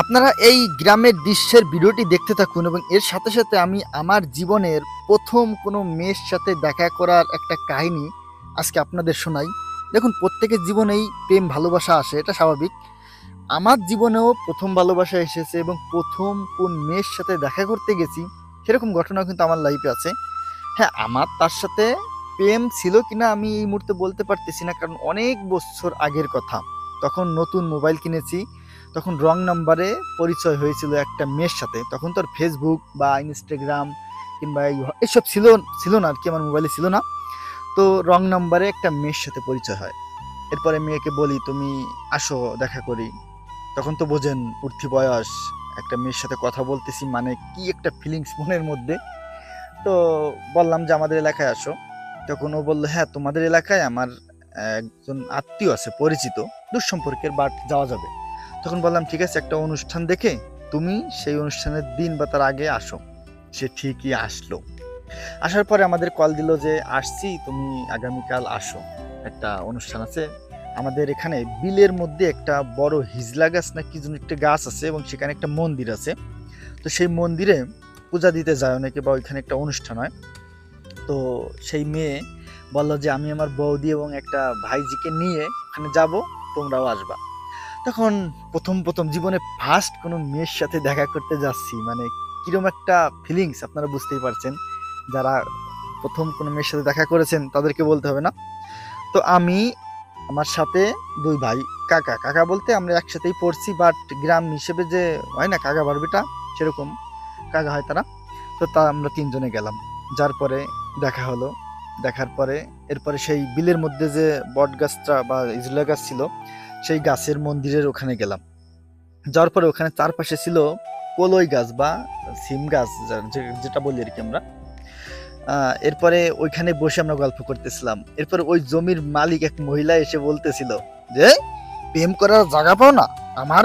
আপনারা এই গ্রামের দৃশ্যের ভিডিওটি দেখতে থাকুন এবং এর সাথে সাথে আমি আমার জীবনের প্রথম কোনো মেয়ের সাথে দেখা করার একটা কাহিনী আজকে আপনাদের শোনাই। দেখুন, প্রত্যেকের জীবনেই প্রেম ভালোবাসা আসে, এটা স্বাভাবিক। আমার জীবনেও প্রথম ভালোবাসা এসেছে এবং প্রথম কোন মেয়ের সাথে দেখা করতে গেছি সেরকম ঘটনাও কিন্তু আমার লাইফে আছে। হ্যাঁ, আমার তার সাথে প্রেম ছিল কিনা আমি এই মুহূর্তে বলতে পারতেছি না, কারণ অনেক বছর আগের কথা। তখন নতুন মোবাইল কিনেছি, তখন রং নাম্বারে পরিচয় হয়েছিল একটা মেয়ের সাথে। তখন তো আর ফেসবুক বা ইনস্টাগ্রাম কিংবা এসব ছিল ছিল না আর কি, আমার মোবাইলে ছিল না। তো রং নাম্বারে একটা মেয়ের সাথে পরিচয় হয়। এরপরে মেয়েকে বলি, তুমি আসো দেখা করি। তখন তো বোঝেন, উঠতি বয়স, একটা মেয়ের সাথে কথা বলতেছি মানে কি একটা ফিলিংস মনের মধ্যে। তো বললাম যে আমাদের এলাকায় আসো। তখন ও বললো, হ্যাঁ তোমাদের এলাকায় আমার একজন আত্মীয় আছে পরিচিত, দূর সম্পর্কের, বাট যাওয়া যাবে। তখন বললাম ঠিক আছে, একটা অনুষ্ঠান দেখে তুমি সেই অনুষ্ঠানের দিন বা তার আগে আসো। সে ঠিকই আসলো। আসার পরে আমাদের কল দিল যে আসছি, তুমি আগামীকাল আসো, একটা অনুষ্ঠান আছে আমাদের এখানে। বিলের মধ্যে একটা বড় হিজলা গাছ না কি যেন একটা গাছ আছে এবং সেখানে একটা মন্দির আছে। তো সেই মন্দিরে পূজা দিতে যায় অনেকে, বা ওইখানে একটা অনুষ্ঠান হয়। তো সেই মেয়ে বলল যে আমি আমার বৌদি এবং একটা ভাইজিকে নিয়ে ওখানে যাব, তোমরাও আসবা। তখন প্রথম প্রথম জীবনে ফার্স্ট কোনো মেয়ের সাথে দেখা করতে যাচ্ছি, মানে কিরকম একটা ফিলিংস আপনারা বুঝতেই পারছেন। যারা প্রথম কোনো মেয়ের সাথে দেখা করেছেন তাদেরকে বলতে হবে না। তো আমি, আমার সাথে দুই ভাই, কাকা কাকা বলতে আমরা একসাথেই পড়ছি, বাট গ্রাম হিসেবে যে হয় না কাকা বারবিটা, সেরকম কাকা হয় তারা। তো তা আমরা তিনজনে গেলাম। যার পরে দেখা হলো। দেখার পরে এরপরে সেই বিলের মধ্যে যে বট গাছটা বা ইজলা গাছ ছিল, সেই গাছের মন্দিরের ওখানে গেলাম। যাওয়ার পরে ওখানে চারপাশে ছিল কলই গাছ বা সিম গাছ, যেটা বলি আর কি আমরা। এরপরে ওইখানে বসে আমরা গল্প করতেছিলাম। এরপরে ওই জমির মালিক এক মহিলা এসে বলতেছিল যে প্রেম করার জায়গা পাও না, আমার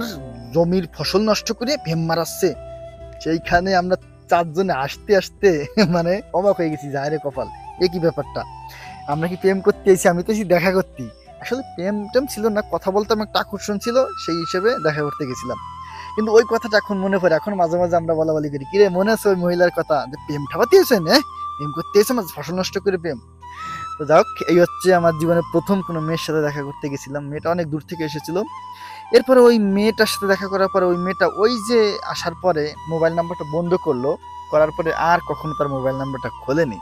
জমির ফসল নষ্ট করে প্রেম মারাচ্ছে। সেইখানে আমরা চারজনে আসতে আসতে মানে অবাক হয়ে গেছি, যাই রে কপাল, এ কি ব্যাপারটা, আমরা কি প্রেম করতে এসেছি? আমি তো এসেছি দেখা করতে। আসলে প্রেম টেম ছিল না, কথা বলতাম, একটা আকর্ষণ ছিল, সেই হিসেবে দেখা করতে গেছিলাম। কিন্তু ওই কথাটা এখন মনে পড়ে, এখন মাঝে মাঝে আমরা বলা বলি করি, কিরে মনে আছে ওই মহিলার কথা, যে প্রেম ঠাপাতে এসেছেন, হ্যাঁ প্রেম করতে এসে আমার ফসল নষ্ট করে প্রেম। তো যাই হোক, এই হচ্ছে আমার জীবনে প্রথম কোনো মেয়ের সাথে দেখা করতে গেছিলাম। মেয়েটা অনেক দূর থেকে এসেছিল। এরপরে ওই মেয়েটার সাথে দেখা করার পরে ওই মেয়েটা ওই যে আসার পরে মোবাইল নাম্বারটা বন্ধ করলো। করার পরে আর কখনো তার মোবাইল নাম্বারটা খোলেনি।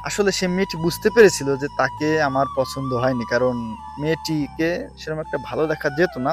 আসলে সে মেয়েটি বুঝতে পেরেছিল যে তাকে আমার পছন্দ হয়নি, কারণ মেয়েটিকে সেরকম একটা ভালো দেখা যেত না।